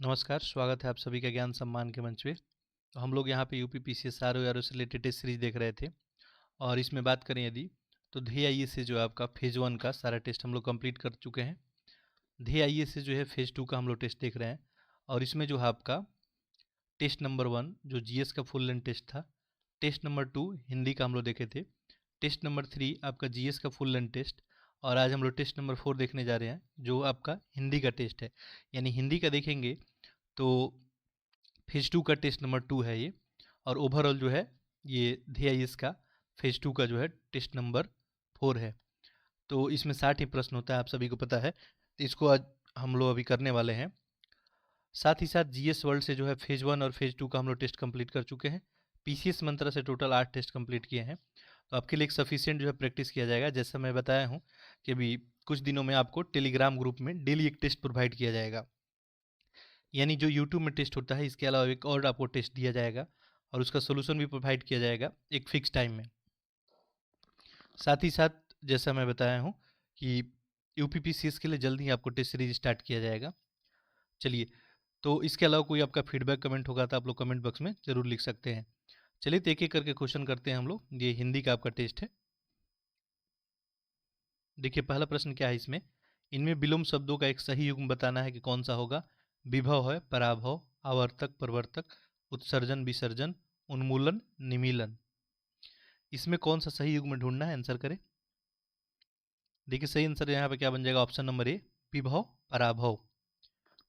नमस्कार, स्वागत है आप सभी का ज्ञान सम्मान के मंच पे। तो हम लोग यहाँ पे यूपी पीसीएस आरओ से रिलेटेड टेस्ट सीरीज देख रहे थे और इसमें बात करें यदि तो ध्येय आईएएस से जो है आपका फेज 1 का सारा टेस्ट हम लोग कंप्लीट कर चुके हैं। ध्येय आईएएस से जो है फेज 2 का हम लोग टेस्ट देख रहे हैं और इसमें जो है आपका टेस्ट नंबर 1 जो जीएस का फुल लेंथ टेस्ट था, टेस्ट नंबर 2 हिंदी का हम लोग देखे थे, टेस्ट नंबर 3 आपका जीएस का फुल लेंथ टेस्ट और आज हम लोग टेस्ट नंबर 4 देखने जा रहे हैं जो आपका हिंदी का टेस्ट है। यानी हिंदी का देखेंगे तो फेज 2 का टेस्ट नंबर 2 है ये और ओवरऑल जो है ये ध्येय का फेज 2 का जो है टेस्ट नंबर 4 है। तो इसमें 60 ही प्रश्न होता है, आप सभी को पता है। तो इसको आज हम लोग अभी करने वाले हैं। साथ ही साथ जीएस वर्ल्ड से जो है फेज 1 और फेज 2 का हम लोग टेस्ट कंप्लीट कर चुके हैं। पीसीएस मंत्रा से टोटल 8 टेस्ट कंप्लीट किए हैं। तो आपके लिए एक सफिशिएंट जो है प्रैक्टिस किया जाएगा। जैसा मैं बताया हूँ कि अभी कुछ दिनों में आपको टेलीग्राम ग्रुप में डेली एक टेस्ट प्रोवाइड किया जाएगा। यानी जो यूट्यूब में टेस्ट होता है इसके अलावा एक और आपको टेस्ट दिया जाएगा और उसका सोल्यूशन भी प्रोवाइड किया जाएगा एक फिक्स टाइम में। साथ ही साथ जैसा मैं बताया हूँ कि यूपीपीसीएस के लिए जल्द ही आपको टेस्ट सीरीज स्टार्ट किया जाएगा। चलिए, तो इसके अलावा कोई आपका फीडबैक कमेंट होगा तो आप लोग कमेंट बॉक्स में ज़रूर लिख सकते हैं। चलिए तो एक एक करके क्वेश्चन करते हैं हम लोग। ये हिंदी का आपका टेस्ट है। देखिए पहला प्रश्न क्या है इसमें, इनमें विलोम शब्दों का एक सही युग्म बताना है कि कौन सा होगा। विभव है, पराभव, आवर्तक, प्रवर्तक, उत्सर्जन, विसर्जन, उन्मूलन, निमीलन। इसमें कौन सा सही युग्म ढूंढना है, आंसर करें। देखिए सही आंसर यहाँ पे क्या बन जाएगा, ऑप्शन नंबर ए, विभव पराभव।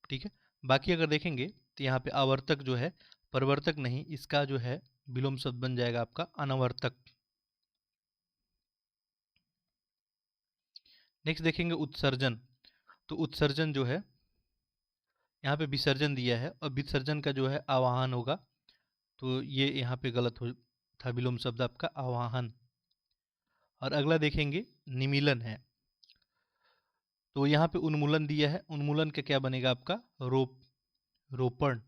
ठीक है, बाकी अगर देखेंगे तो यहाँ पे आवर्तक जो है प्रवर्तक नहीं, इसका जो है विलोम शब्द बन जाएगा आपका अनवर्तक। नेक्स्ट देखेंगे उत्सर्जन, तो उत्सर्जन जो है यहाँ पे विसर्जन दिया है और विसर्जन का जो है आवाहन होगा, तो ये यहाँ पे गलत हो था, विलोम शब्द आपका आवाहन। और अगला देखेंगे निमीलन है, तो यहाँ पे उन्मूलन दिया है, उन्मूलन का क्या बनेगा आपका रोपण।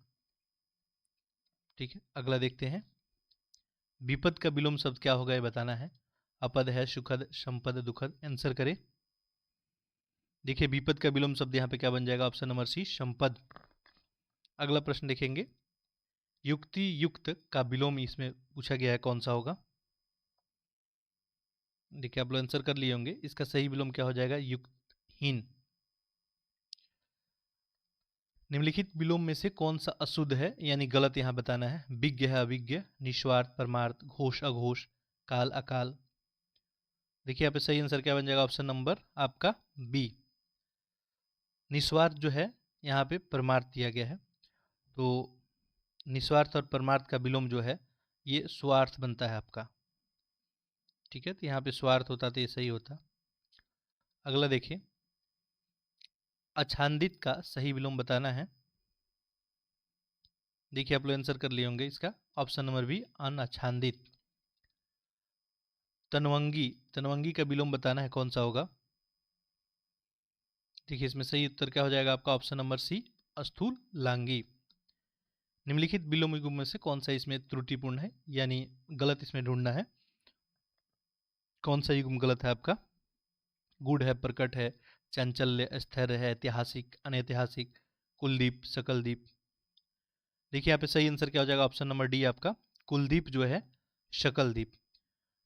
ठीक है, अगला देखते हैं विपद का विलोम शब्द क्या होगा, ये बताना है। अपद है, सुखद, संपद, दुखद, आंसर करें। देखिए विपद का विलोम शब्द यहाँ पे क्या बन जाएगा, ऑप्शन नंबर सी, संपद। अगला प्रश्न देखेंगे युक्ति युक्त का विलोम इसमें पूछा गया है, कौन सा होगा। देखिए आप लोग आंसर कर लिए होंगे, इसका सही विलोम क्या हो जाएगा, युक्तहीन। निम्नलिखित विलोम में से कौन सा अशुद्ध है यानी गलत, यहाँ बताना है। विज्ञ है, अविज्ञ, निस्वार्थ, परमार्थ, घोष, अघोष, काल, अकाल। देखिए यहाँ पे सही आंसर क्या बन जाएगा, ऑप्शन नंबर आपका बी, निस्वार्थ जो है यहाँ पे परमार्थ दिया गया है। तो निस्वार्थ और परमार्थ का विलोम जो है ये स्वार्थ बनता है आपका। ठीक है, तो यहाँ पे स्वार्थ होता तो ये सही होता। अगला देखिए अछांदित का सही विलोम बताना है। देखिए आप लोग आंसर कर लिए होंगे, इसका ऑप्शन नंबर बी, अनअछांदित। तनवंगी, तनवंगी का विलोम बताना है, कौन सा होगा। देखिए इसमें सही उत्तर क्या हो जाएगा आपका, ऑप्शन नंबर सी, अस्थूल लांगी। निम्नलिखित विलोम युग्म में से कौन सा इसमें त्रुटिपूर्ण है यानी गलत इसमें ढूंढना है। कौन सा युग्म गलत है आपका, गूढ़ है, प्रकट है, चांचल्य, स्थैर्य है, ऐतिहासिक, अनैतिहासिक, कुलदीप, सकलदीप। देखिए यहाँ पे सही आंसर क्या हो जाएगा, ऑप्शन नंबर डी आपका, कुलदीप जो है शकलदीप।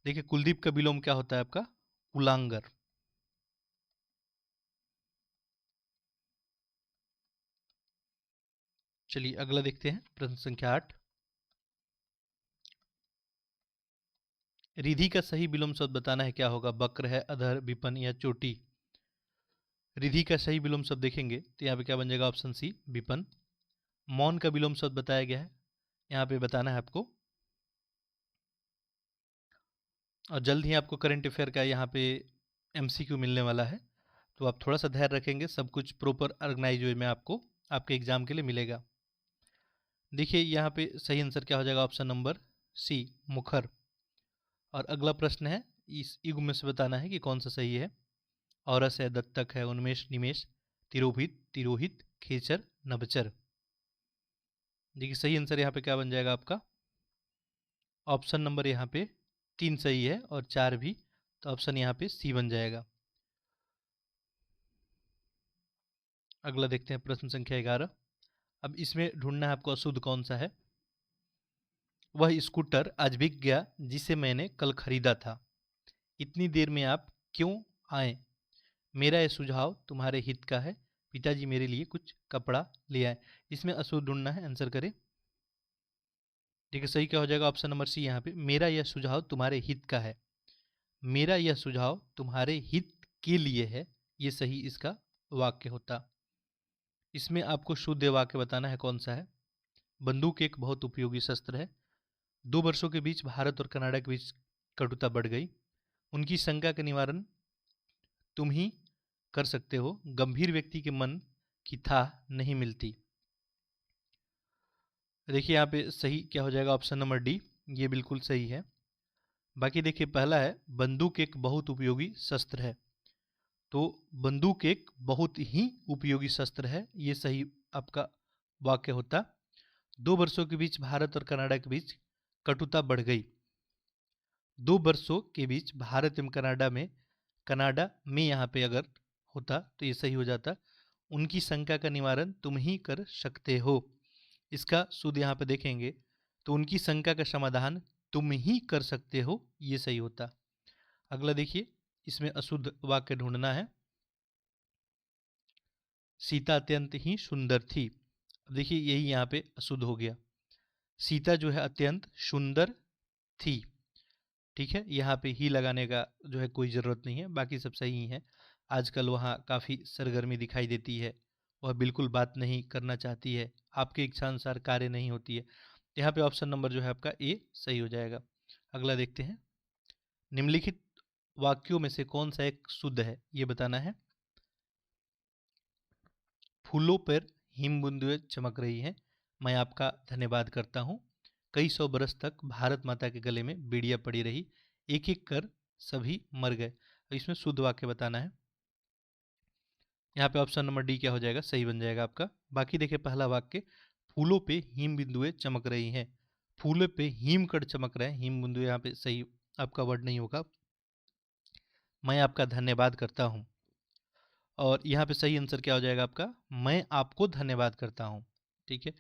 देखिए कुलदीप का विलोम क्या होता है आपका, कुलांगर। चलिए अगला देखते हैं प्रश्न संख्या 8। रिधि का सही विलोम शब्द बताना है, क्या होगा। वक्र है, अधर, विपन या चोटी। रिधि का सही विलोम शब्द देखेंगे तो यहाँ पे क्या बन जाएगा, ऑप्शन सी, विपन। मौन का विलोम शब्द बताया गया है, यहाँ पे बताना है आपको। और जल्द ही आपको करंट अफेयर का यहाँ पे एमसीक्यू मिलने वाला है, तो आप थोड़ा सा धैर्य रखेंगे, सब कुछ प्रॉपर ऑर्गेनाइज वे में आपको आपके एग्जाम के लिए मिलेगा। देखिए यहाँ पे सही आंसर क्या हो जाएगा, ऑप्शन नंबर सी, मुखर। और अगला प्रश्न है इस युग में से बताना है कि कौन सा सही है। औरस है, दत्तक है, उन्मेष, निमेष, तिरोहित, तिरोहित, खेचर, नभचर। देखिए सही आंसर यहाँ पे क्या बन जाएगा आपका, ऑप्शन नंबर यहाँ पे 3 सही है और 4 भी, तो ऑप्शन यहाँ पे सी बन जाएगा। अगला देखते हैं प्रश्न संख्या 11। अब इसमें ढूंढना है आपको अशुद्ध कौन सा है। वह स्कूटर आज बिक गया जिसे मैंने कल खरीदा था। इतनी देर में आप क्यों आए? मेरा यह सुझाव तुम्हारे हित का है। पिताजी मेरे लिए कुछ कपड़ा ले आए। इसमें अशुद्ध ढूंढना है, आंसर करें। देखिए सही क्या हो जाएगा, ऑप्शन नंबर सी। यहाँ पे मेरा यह सुझाव तुम्हारे हित का है, मेरा यह सुझाव तुम्हारे हित के लिए है, ये सही इसका वाक्य होता। इसमें आपको शुद्ध वाक्य बताना है कौन सा है। बंदूक एक बहुत उपयोगी शस्त्र है। 2 वर्षों के बीच भारत और कनाडा के बीच कटुता बढ़ गई। उनकी शंका का निवारण तुम ही कर सकते हो। गंभीर व्यक्ति के मन की था नहीं मिलती। देखिए यहाँ पे सही क्या हो जाएगा, ऑप्शन नंबर डी, ये बिल्कुल सही है। बाकी देखिए पहला है बंदूक एक बहुत उपयोगी शस्त्र है, तो बंदूक एक बहुत ही उपयोगी शस्त्र है, ये सही आपका वाक्य होता। 2 वर्षों के बीच भारत और कनाडा के बीच कटुता बढ़ गई। 2 वर्षों के बीच भारत एवं कनाडा में यहाँ पे अगर होता तो ये सही हो जाता। उनकी शंका का निवारण तुम ही कर सकते हो। इसका शुद्ध यहाँ पे देखेंगे तो उनकी शंका का समाधान तुम ही कर सकते हो, ये सही होता। अगला देखिए, इसमें अशुद्ध वाक्य ढूंढना है। सीता अत्यंत ही सुंदर थी। अब देखिए यही यहाँ पे अशुद्ध हो गया। सीता जो है अत्यंत सुंदर थी, ठीक है। यहाँ पे ही लगाने का जो है कोई ज़रूरत नहीं है, बाकी सब सही है। आजकल वहाँ काफ़ी सरगर्मी दिखाई देती है, वह बिल्कुल बात नहीं करना चाहती है, आपके इच्छानुसार कार्य नहीं होती है। यहाँ पे ऑप्शन नंबर जो है आपका ए सही हो जाएगा। अगला देखते हैं, निम्नलिखित वाक्यों में से कौन सा एक शुद्ध है, ये बताना है। फूलों पर हिम बूंदें चमक रही हैं, मैं आपका धन्यवाद करता हूँ। कई 100 बरस तक भारत माता के गले में बेड़ियाँ पड़ी रही, एक एक कर सभी मर गए। इसमें शुद्ध वाक्य बताना है। यहाँ पे ऑप्शन नंबर डी क्या हो जाएगा, सही बन जाएगा आपका। बाकी देखिए पहला वाक्य, फूलों पे हिम बिंदुएं चमक रही हैं। फूलों पे हिम कण चमक रहे हैं, हिम बिंदु यहाँ पे सही आपका वर्ड नहीं होगा। मैं आपका धन्यवाद करता हूँ, और यहाँ पे सही आंसर क्या हो जाएगा आपका, मैं आपको धन्यवाद करता हूँ, ठीक है।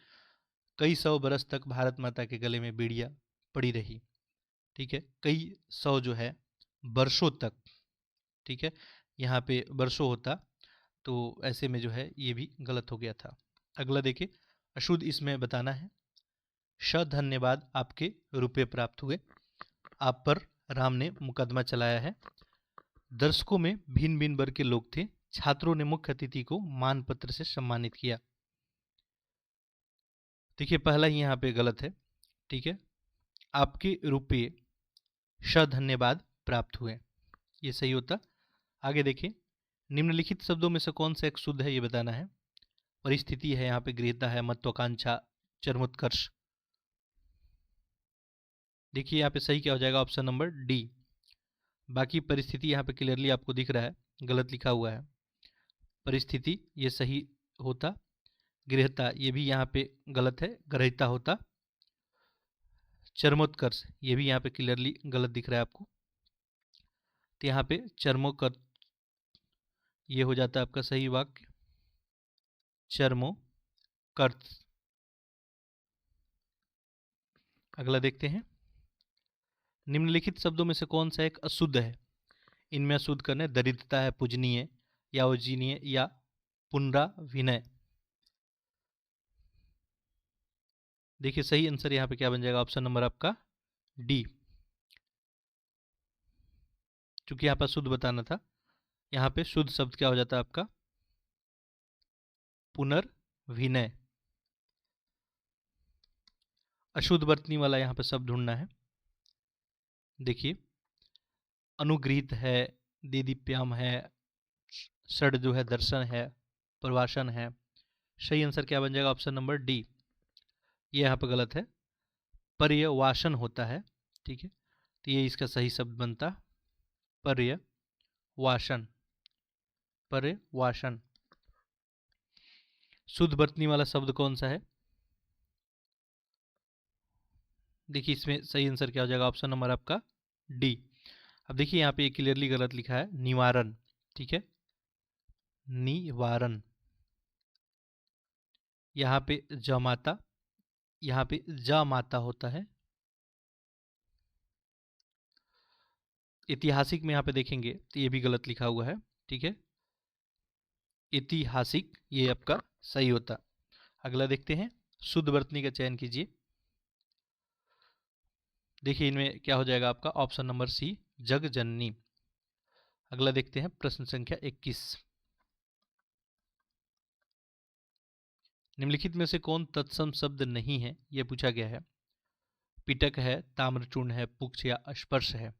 कई 100 बरस तक भारत माता के गले में बेड़ियाँ पड़ी रही, ठीक है। कई 100 जो है वर्षों तक, ठीक है, यहाँ पे वर्षों होता, तो ऐसे में जो है ये भी गलत हो गया था। अगला देखिए, अशुद्ध इसमें बताना है। धन्यवाद आपके रुपए प्राप्त हुए, आप पर राम ने मुकदमा चलाया है। दर्शकों में भिन्न भिन्न वर्ग के लोग थे, छात्रों ने मुख्य अतिथि को मान पत्र से सम्मानित किया। देखिए पहला ही यहाँ पे गलत है, ठीक है। आपके रुपये धन्यवाद प्राप्त हुए, ये सही होता। आगे देखिए, निम्नलिखित शब्दों में से कौन सा एक शुद्ध है, ये बताना है। परिस्थिति है, यहाँ पे गृहता है, महत्वाकांक्षा, चरमोत्कर्ष। देखिए यहाँ पे सही क्या हो जाएगा, ऑप्शन नंबर डी। बाकी परिस्थिति यहाँ पे क्लियरली आपको दिख रहा है, गलत लिखा हुआ है। परिस्थिति ये सही होता, गृहता ये भी यहाँ पे गलत है, ग्रहिता होता। चरमोत्कर्ष ये भी यहाँ पे क्लियरली गलत दिख रहा है आपको, तो यहाँ पे चरमोत्कर्ष ये हो जाता है आपका सही वाक्य, चरमोत्कर्ष। अगला देखते हैं, निम्नलिखित शब्दों में से कौन सा एक अशुद्ध है। इनमें अशुद्ध करने, दरिद्रता है, पूजनीय, यावजीनीय या पुनराविनय। देखिए सही आंसर यहाँ पे क्या बन जाएगा, ऑप्शन नंबर आपका डी। चूंकि यहाँ पर शुद्ध बताना था, यहाँ पे शुद्ध शब्द क्या हो जाता है आपका, पुनर्विनय। अशुद्ध वर्तनी वाला यहाँ पे शब्द ढूंढना है। देखिए अनुगृहित है, देदीप्याम है, षड जो है दर्शन है, प्रवासन है। सही आंसर क्या बन जाएगा, ऑप्शन नंबर डी। ये यहाँ पे गलत है, पर्यवासन होता है, ठीक है, तो ये इसका सही शब्द बनता, पर्यवासन, पर्यवासन। शुद्ध वर्तनी वाला शब्द कौन सा है। देखिए इसमें सही आंसर क्या हो जाएगा, ऑप्शन नंबर आपका डी। अब देखिए यहाँ पे क्लियरली गलत लिखा है, निवारण, ठीक है, निवारण। यहाँ पे जमाता, यहाँ पे जामाता होता है। ऐतिहासिक में यहाँ पे देखेंगे तो ये भी गलत लिखा हुआ है, ठीक है। ऐतिहासिक ये आपका सही होता। अगला देखते हैं, शुद्ध वर्तनी का चयन कीजिए। देखिए इनमें क्या हो जाएगा आपका, ऑप्शन नंबर सी जग जननी। अगला देखते हैं प्रश्न संख्या 21। निम्नलिखित में से कौन तत्सम शब्द नहीं है, यह पूछा गया है। पिटक है, ताम्रचूर्ण है, पुक्ष या स्पर्श है।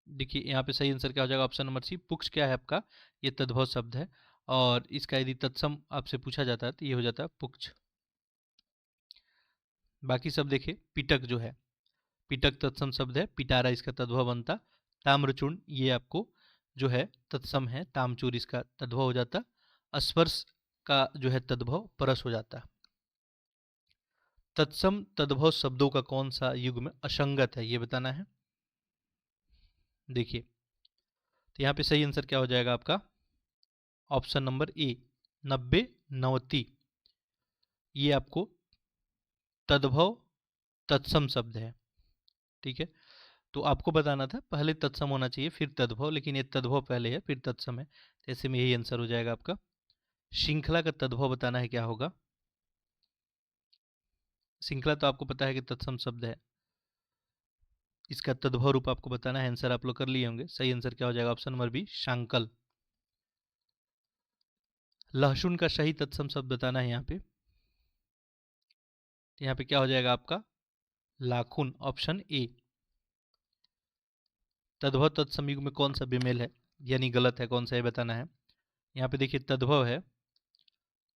देखिए यहाँ पे सही आंसर क्या हो जाएगा, ऑप्शन नंबर सी पुक्ष क्या है आपका, ये तद्भव शब्द है और इसका यदि तत्सम आपसे पूछा जाता है तो ये हो जाता है पुक्ष। बाकी सब देखिए, पिटक जो है, पिटक तत्सम शब्द है, पिटारा इसका तद्भव बनता। ताम्रचूर्ण ये आपको जो है तत्सम है, तामचूर इसका तद्भव हो जाता। स्पर्श का जो है तद्भव परस हो जाता। तत्सम तद्भव शब्दों का कौन सा युग्म असंगत है, ये बताना है। देखिए तो यहाँ पे सही आंसर क्या हो जाएगा आपका, ऑप्शन नंबर ए 90 नवति, ये आपको तद्भव तत्सम शब्द है, ठीक है। तो आपको बताना था पहले तत्सम होना चाहिए फिर तद्भव, लेकिन ये तद्भव पहले है फिर तत्सम है, तो ऐसे में यही आंसर हो जाएगा आपका। श्रृंखला का तद्भव बताना है क्या होगा। श्रृंखला तो आपको पता है कि तत्सम शब्द है, इसका तद्भव रूप आपको बताना है। आंसर आप लोग कर लिए होंगे, सही आंसर क्या हो जाएगा, ऑप्शन नंबर बी शांकल। लहसुन का सही तत्सम शब्द बताना है यहाँ पे, तो यहाँ पे क्या हो जाएगा आपका, लाखुन, ऑप्शन ए। तद्भव तत्सम युग में कौन सा बेमेल है, यानी गलत है, कौन सा ये बताना है। यहाँ पे देखिए तद्भव है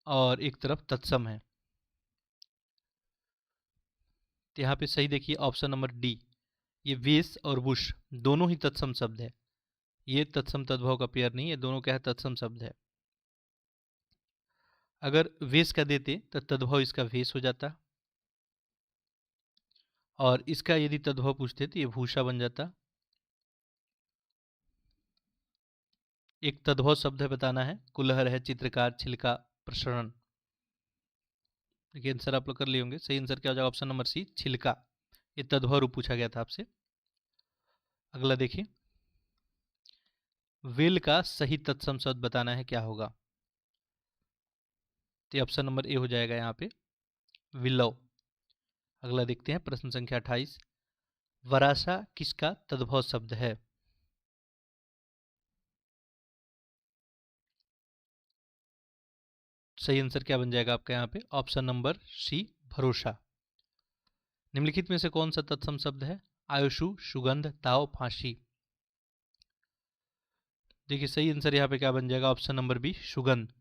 और एक तरफ तत्सम है, तो यहाँ पे सही देखिए ऑप्शन नंबर डी, ये वेश और वुश दोनों ही तत्सम शब्द है, ये तत्सम तद्भव का पेयर नहीं है, दोनों क्या है तत्सम शब्द है। अगर वेश का देते तो तद्भव इसका वेश हो जाता, और इसका यदि तद्भव पूछते तो ये भूषा बन जाता। एक तद्भव शब्द है बताना है, कुलहर है, चित्रकार, छिलका, प्रसरण। देखिए आंसर आप लोग कर लिए होंगे, सही आंसर क्या हो जाएगा, ऑप्शन नंबर सी छिलका, ये तद्भव रूप पूछा गया था आपसे। अगला देखिए, वेल का सही तत्सम शब्द बताना है क्या होगा, तो ऑप्शन नंबर ए हो जाएगा यहाँ पे विलव। अगला देखते हैं प्रश्न संख्या 28। वरासा किसका तद्भव शब्द है। सही आंसर क्या बन जाएगा आपका यहाँ पे, ऑप्शन नंबर सी भरोसा। निम्नलिखित में से कौन सा तत्सम शब्द है, आयुषु, सुगंध, ताव, फांसी। देखिए सही आंसर यहाँ पे क्या बन जाएगा, ऑप्शन नंबर बी सुगंध।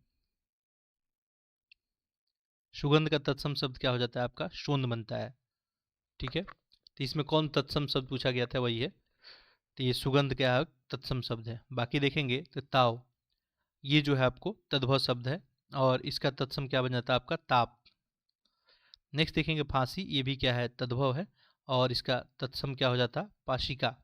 सुगंध का तत्सम शब्द क्या हो जाता है आपका, शोंध बनता है, ठीक है। तो इसमें कौन तत्सम शब्द पूछा गया था, वही है, तो ये सुगंध क्या है तत्सम शब्द है। बाकी देखेंगे तो ताव ये जो है आपको तद्भव शब्द है और इसका तत्सम क्या बन जाता है आपका ताप। नेक्स्ट देखेंगे फांसी, ये भी क्या है तद्भव है और इसका तत्सम क्या हो जाता है पाशिका,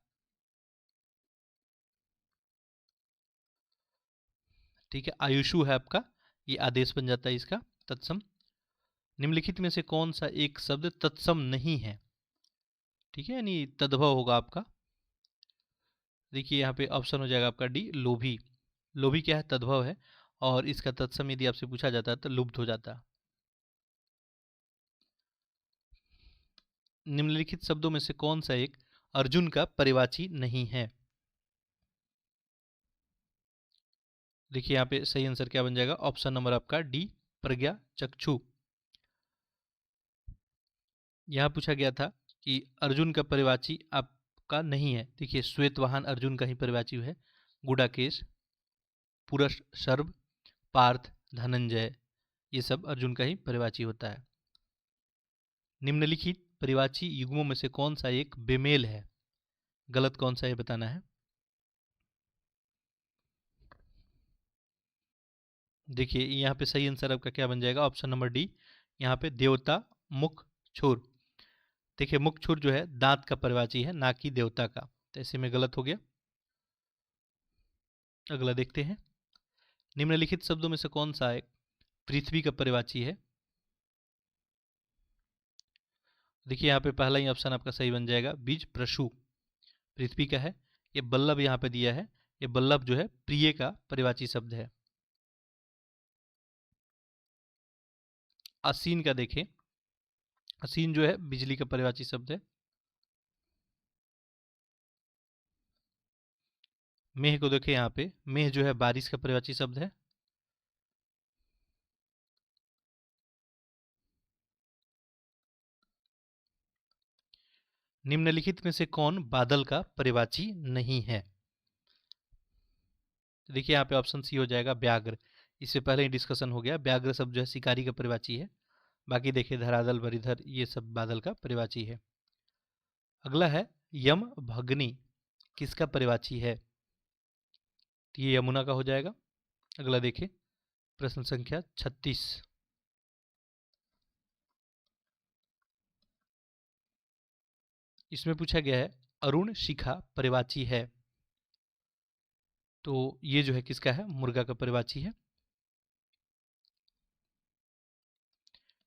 ठीक है। आयुषु है आपका, ये आदेश बन जाता है इसका तत्सम। निम्नलिखित में से कौन सा एक शब्द तत्सम नहीं है, ठीक है, यानी तद्भव होगा आपका। देखिए यहाँ पे ऑप्शन हो जाएगा आपका डी लोभी। लोभी क्या है तद्भव है और इसका तत्सम यदि आपसे पूछा जाता है तो लुप्त हो जाता। निम्नलिखित शब्दों में से कौन सा एक अर्जुन का परिवाची नहीं है। देखिए यहाँ पे सही आंसर क्या बन जाएगा, ऑप्शन नंबर आपका डी प्रज्ञा चक्षु। यहाँ पूछा गया था कि अर्जुन का परिवाची आपका नहीं है, देखिए श्वेतवाहन अर्जुन का ही परिवाची है, गुडाकेश, पुरश, सर्व, पार्थ, धनंजय, ये सब अर्जुन का ही परिवाची होता है। निम्नलिखित परिवाची युग्मों में से कौन सा एक बेमेल है, गलत कौन सा ये बताना है। देखिए यहाँ पे सही आंसर आपका क्या बन जाएगा, ऑप्शन नंबर डी, यहाँ पे देवता मुख छुर। देखिए मुख छुर जो है दांत का परिवाची है, ना कि देवता का, तो ऐसे में गलत हो गया। अगला देखते हैं, निम्नलिखित शब्दों में से कौन सा एक पृथ्वी का परिवाची है। देखिए यहाँ पे पहला ही ऑप्शन आपका सही बन जाएगा, बीज प्रशु पृथ्वी का है। ये बल्लभ यहाँ पे दिया है, ये बल्लभ जो है प्रिय का परिवाची शब्द है। आसीन का देखें, आसीन जो है बिजली का परिवाची शब्द है। मेह को देखें, यहाँ पे मेह जो है बारिश का परिवाची शब्द है। निम्नलिखित में से कौन बादल का परिवाची नहीं है? तो देखिए यहाँ पे ऑप्शन सी हो जाएगा व्याघ्र। इससे पहले ही डिस्कशन हो गया, व्याघ्र शब्द जो है शिकारी का परिवाची है। बाकी देखिए धरातल, बरिधर, ये सब बादल का परिवाची है। अगला है यम भगनी, किसका परिवाची है? तो ये यमुना का हो जाएगा। अगला देखिए प्रश्न संख्या 36। इसमें पूछा गया है अरुण शिखा परिवाची है, तो ये जो है किसका है? मुर्गा का परिवाची है।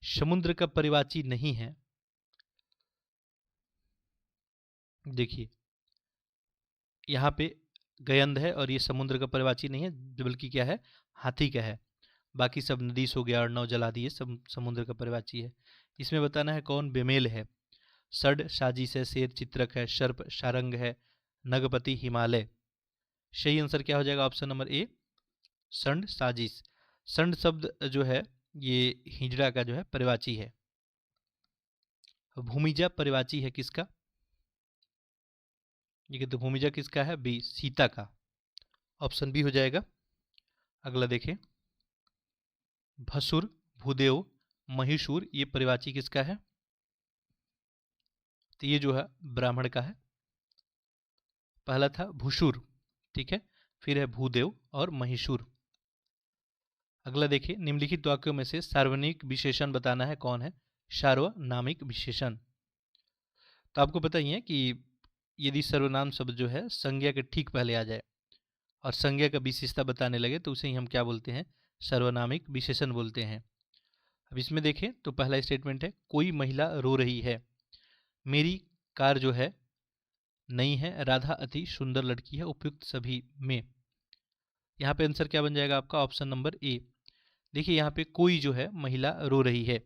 समुद्र का परिवाची नहीं है। देखिए यहाँ पे गयंद है और ये समुद्र का परिवाची नहीं है, बल्कि क्या है? हाथी का है। बाकी सब नदीस हो गया, अर्णव, जलादि, ये सब समुद्र का परिवाची है। इसमें बताना है कौन बेमेल है। सड साजिश है, शेर चित्रक है, सर्प सारंग है, नगपति हिमालय। सही आंसर क्या हो जाएगा? ऑप्शन नंबर ए, संड साजिश। संड शब्द जो है ये हिजड़ा का जो है परिवाची है। भूमिजा परिवाची है किसका? ये कहते भूमिजा किसका है? बी, सीता का। ऑप्शन बी हो जाएगा। अगला देखें भसुर, भूदेव, महिषूर, ये परिवाची किसका है? तो ये जो है ब्राह्मण का है। पहला था भूषुर, ठीक है, फिर है भूदेव और महिषूर। अगला देखिए निम्नलिखित वाक्यों में से सार्वनामिक विशेषण बताना है कौन है? सार्वनामिक विशेषण। तो आपको पता ही है कि यदि सर्वनाम शब्द जो है संज्ञा के ठीक पहले आ जाए और संज्ञा का विशेषता बताने लगे तो उसे ही हम क्या बोलते हैं? सर्वनामिक विशेषण बोलते हैं। अब इसमें देखें तो पहला स्टेटमेंट है कोई महिला रो रही है। मेरी कार जो है नई है, राधा अति सुंदर लड़की है, उपयुक्त सभी में। यहाँ पे आंसर क्या बन जाएगा आपका? Option number A. देखिए यहाँ पे कोई जो है महिला रो रही है,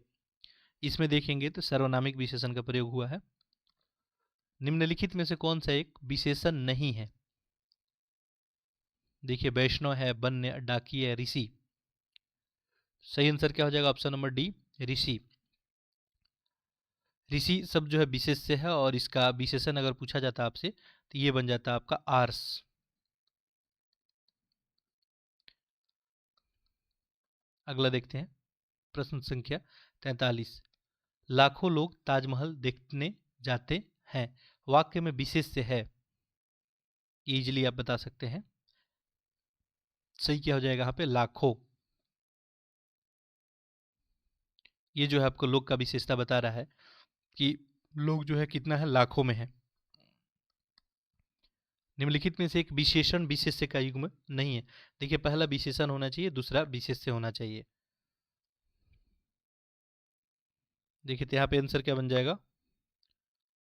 इसमें देखेंगे तो सर्वनामिक विशेषण का प्रयोग हुआ है। निम्नलिखित में से कौन सा एक विशेषण नहीं है? देखिए वैष्णव है, वन्य, डाकी है, ऋषि। सही आंसर क्या हो जाएगा? ऑप्शन नंबर डी, ऋषि। ऋषि शब्द जो है विशेष से है और इसका विशेषण अगर पूछा जाता आपसे तो ये बन जाता आपका आर्स। अगला देखते हैं प्रश्न संख्या 43। लाखों लोग ताजमहल देखने जाते हैं, वाक्य में विशेष से है, इजीली आप बता सकते हैं। सही क्या हो जाएगा यहाँ पे? लाखों। ये जो है आपको लोग का विशेषता बता रहा है कि लोग जो है कितना है? लाखों में है। निम्नलिखित में से एक विशेषण विशेष्य का युग्म नहीं है। देखिए पहला विशेषण होना चाहिए, दूसरा विशेष्य होना चाहिए। देखिए तो यहाँ पे आंसर क्या बन जाएगा?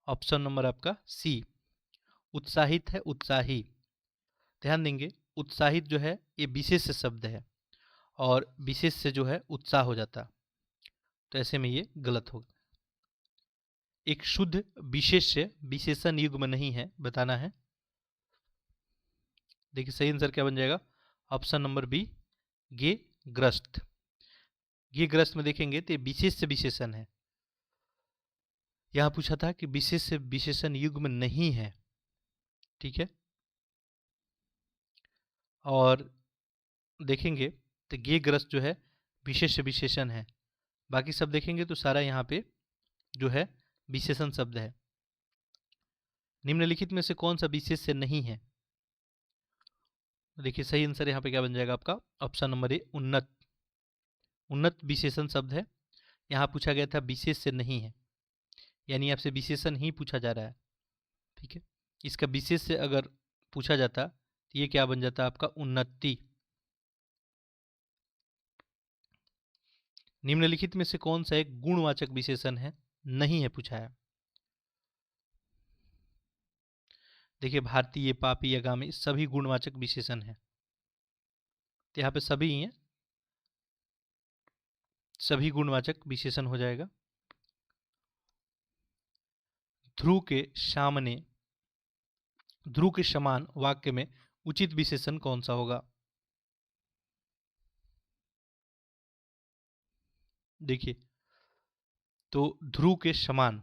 ऑप्शन नंबर आपका सी, उत्साहित है, उत्साही। ध्यान देंगे उत्साहित जो है ये विशेष शब्द है और विशेष से जो है उत्साह हो जाता, तो ऐसे में ये गलत होगा। एक शुद्ध विशेष्य विशेषण युग्म नहीं है, बताना है। देखिए सही आंसर क्या बन जाएगा? ऑप्शन नंबर बी, गे ग्रस्त। गे ग्रस्त में देखेंगे तो ये विशेष विशेषण है। यहां पूछा था कि विशेष विशेषण युग्म नहीं है, ठीक है। और देखेंगे तो गे ग्रस्त जो है विशेष विशेषण है। बाकी सब देखेंगे तो सारा यहाँ पे जो है विशेषण शब्द है। निम्नलिखित में से कौन सा विशेष से नहीं है? देखिए सही आंसर यहाँ पे क्या बन जाएगा आपका? ऑप्शन नंबर ए, उन्नत। उन्नत विशेषण शब्द है। यहाँ पूछा गया था विशेष से नहीं है, यानी आपसे विशेषण ही पूछा जा रहा है, ठीक है। इसका विशेष से अगर पूछा जाता तो ये क्या बन जाता आपका? उन्नति। निम्नलिखित में से कौन सा एक गुणवाचक विशेषण है? नहीं है पूछा है। देखिए भारतीय, पापी, आगामी सभी गुणवाचक विशेषण हैं, तो यहाँ पे सभी ही हैं, सभी गुणवाचक विशेषण हो जाएगा। ध्रुव के सामने, ध्रुव के समान वाक्य में उचित विशेषण कौन सा होगा? देखिए तो ध्रुव के समान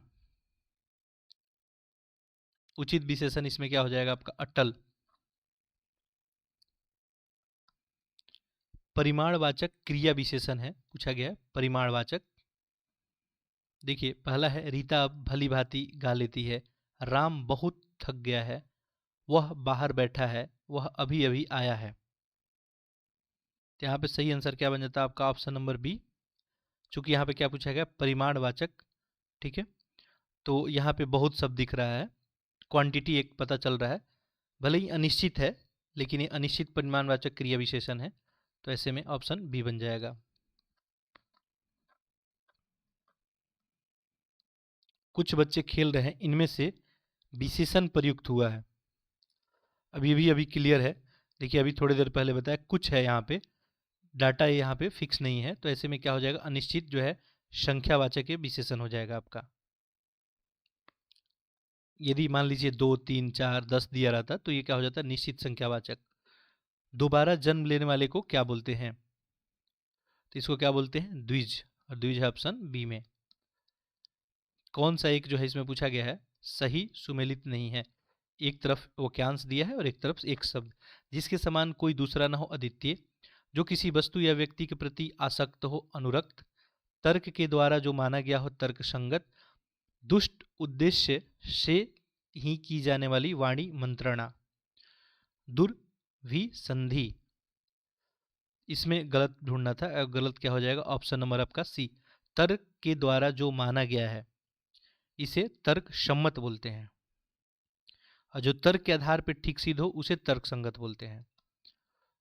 उचित विशेषण इसमें क्या हो जाएगा आपका? अटल। परिमाणवाचक क्रिया विशेषण है, पूछा गया है परिमाणवाचक। देखिए पहला है रीता अब भली भांति गा लेती है, राम बहुत थक गया है, वह बाहर बैठा है, वह अभी अभी आया है। तो यहाँ पे सही आंसर क्या बन जाता है आपका? Option number B. चूंकि यहाँ पे क्या पूछा गया? परिमाणवाचक, ठीक है। तो यहाँ पे बहुत शब्द दिख रहा है, क्वांटिटी एक पता चल रहा है, भले ही अनिश्चित है लेकिन ये अनिश्चित परिमाणवाचक क्रिया विशेषण है, तो ऐसे में ऑप्शन बी बन जाएगा। कुछ बच्चे खेल रहे हैं, इनमें से विशेषण प्रयुक्त हुआ है। अभी क्लियर है। देखिए अभी थोड़ी देर पहले बताया कुछ है, यहाँ पे डाटा यहाँ पे फिक्स नहीं है, तो ऐसे में क्या हो जाएगा? अनिश्चित जो है संख्यावाचक विशेषण हो जाएगा आपका। यदि मान लीजिए 2, 3, 4, 10 दिया रहता तो ये क्या हो जाता? निश्चित संख्यावाचक। दोबारा जन्म लेने वाले को क्या बोलते हैं? तो इसको क्या बोलते हैं? द्विज, और द्विज है ऑप्शन बी में। कौन सा एक जो है इसमें पूछा गया है सही सुमेलित नहीं है? एक तरफ वाक्यांश दिया है और एक तरफ एक शब्द। जिसके समान कोई दूसरा न हो, अद्वितीय। जो किसी वस्तु या व्यक्ति के प्रति आसक्त हो, अनुरक्त। तर्क के द्वारा जो माना गया हो, तर्क संगत। दुष्ट उद्देश्य से ही की जाने वाली वाणी मंत्रणा। दुर्विसंधि। इसमें गलत ढूंढना था, गलत क्या हो जाएगा? ऑप्शन नंबर आपका सी। तर्क के द्वारा जो माना गया है इसे तर्क सम्मत बोलते हैं, और जो तर्क के आधार पर ठीक सिद्ध हो उसे तर्क संगत बोलते हैं।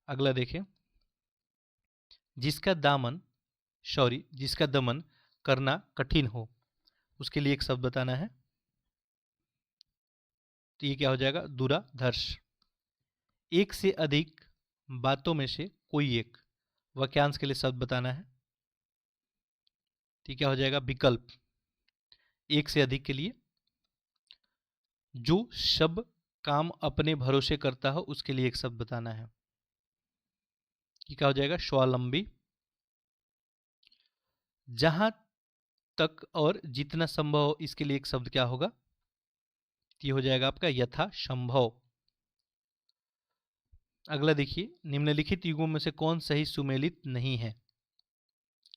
अगला देखें, जिसका दमन करना कठिन हो, उसके लिए एक शब्द बताना है। तो ये क्या हो जाएगा? दुराधर्ष। एक से अधिक बातों में से कोई एक, वाक्यांश के लिए शब्द बताना है। तो क्या हो जाएगा? विकल्प। एक से अधिक के लिए जो सब काम अपने भरोसे करता हो उसके लिए एक शब्द बताना है। ये क्या हो जाएगा? स्वावलंबी। जहां तक और जितना संभव हो इसके लिए एक शब्द क्या होगा? ये हो जाएगा आपका यथा संभव। अगला देखिए, निम्नलिखित युगों में से कौन सही सुमेलित नहीं है?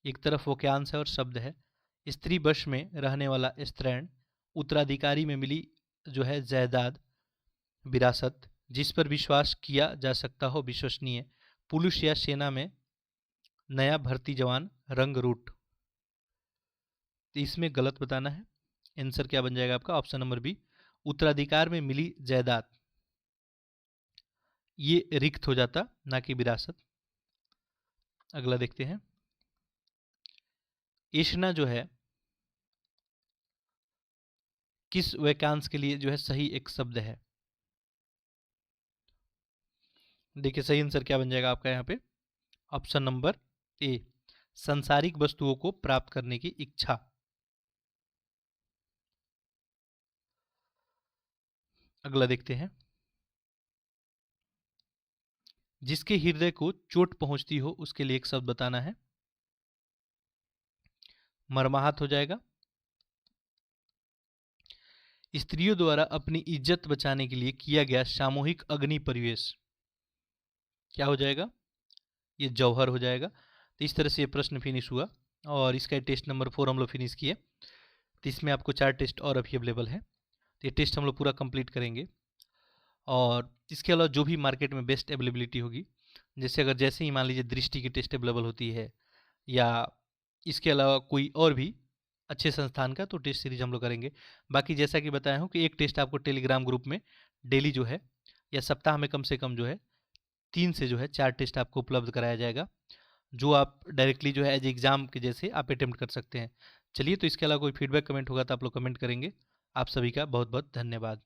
एक तरफ वाक्यांश है और शब्द है। स्त्री वश में रहने वाला स्त्रैण, उत्तराधिकारी में मिली जो है जायदाद, विरासत, जिस पर विश्वास किया जा सकता हो, विश्वसनीय, पुलिस या सेना में नया भर्ती जवान, रंग रूट। तो इसमें गलत बताना है। आंसर क्या बन जाएगा आपका? ऑप्शन नंबर बी, उत्तराधिकार में मिली जायदाद। ये रिक्त हो जाता, ना कि विरासत। अगला देखते हैं, ऐष्णा जो है किस वाक्यांश के लिए जो है सही एक शब्द है? देखिए सही आंसर क्या बन जाएगा आपका यहाँ पे? ऑप्शन नंबर ए, सांसारिक वस्तुओं को प्राप्त करने की इच्छा। अगला देखते हैं, जिसके हृदय को चोट पहुंचती हो उसके लिए एक शब्द बताना है। मर्माहत हो जाएगा। स्त्रियों द्वारा अपनी इज्जत बचाने के लिए किया गया सामूहिक अग्नि परिवेश, क्या हो जाएगा? ये जौहर हो जाएगा। तो इस तरह से ये प्रश्न फिनिश हुआ, और इसका टेस्ट नंबर 4 हम लोग फिनिश किए। तो इसमें आपको 4 टेस्ट और अभी अवेलेबल है, तो ये टेस्ट हम लोग पूरा कंप्लीट करेंगे। और इसके अलावा जो भी मार्केट में बेस्ट अवेलेबिलिटी होगी, जैसे ही मान लीजिए दृष्टि की टेस्ट अवेलेबल होती है, या इसके अलावा कोई और भी अच्छे संस्थान का, तो टेस्ट सीरीज हम लोग करेंगे। बाकी जैसा कि बताया हूँ कि एक टेस्ट आपको टेलीग्राम ग्रुप में डेली जो है, या सप्ताह में कम से कम जो है 3 से जो है 4 टेस्ट आपको उपलब्ध कराया जाएगा। जो आप डायरेक्टली जो है एज एग्ज़ाम के जैसे आप अटेम्प्ट कर सकते हैं। चलिए, तो इसके अलावा कोई फीडबैक कमेंट होगा तो आप लोग कमेंट करेंगे। आप सभी का बहुत बहुत धन्यवाद।